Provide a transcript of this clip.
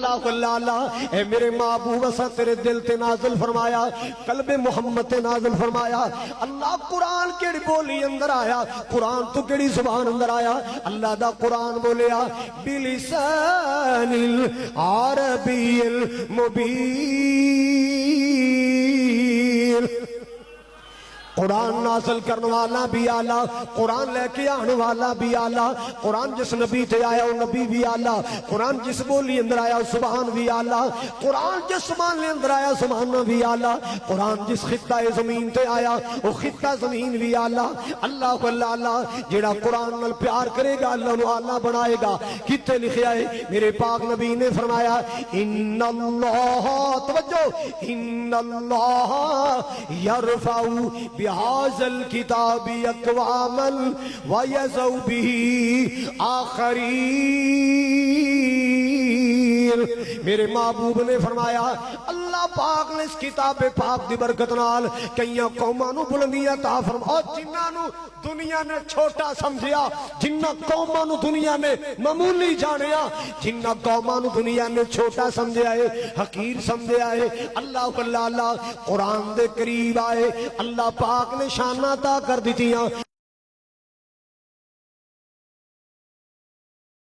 اللہ اے میرے محبوب اسا تیرے دل تے نازل فرمایا، قلب محمد تے نازل فرمایا۔ اللہ قرآن کیڑی بولی اندر آیا، قرآن تو کیڑی زبان اندر آیا؟ اللہ دا قرآن بولیا بلسان العربی المبین۔ قرآن نازل کرنے والا بھی آلہ، قرآن لے کے آنے والا بھی آلہ، قرآن جس نبی تے آیا وہ نبی بھی آلہ، قرآن جس بولی اندر آیا سبحان بھی آلہ، قرآن جس زمان لے اندر آیا زمان بھی آلہ، قرآن جس خطہ زمین تے آیا وہ خطہ زمین بھی آلہ۔ اللہ اللہ جیڑا قرآن نال پیار کرے گا اللہ انہوں آلہ بنائے گا۔ کتے لکھیا ہے میرے پاک نبی نے فرمایا ان اللہ، توجہ، ان اللہ یرفع بهذا الكتاب اقواما ويذو به آخرین۔ میرے محبوب نے فرمایا اللہ پاک نے اس کتاب پاک دی برکت نال کئیاں قوماں نو بلندیاں عطا فرمایا، جنہاں نو دنیا نے چھوٹا سمجھیا، جنہاں قوماں نو دنیا نے معمولی جانیا، جنہاں قوماں نو دنیا نے چھوٹا سمجھیا ہے، حقیر سمجھیا ہے، اللہ اللہ قرآن دے قریب آئے، اللہ پاک نے شانہ عطا کر دیتیاں۔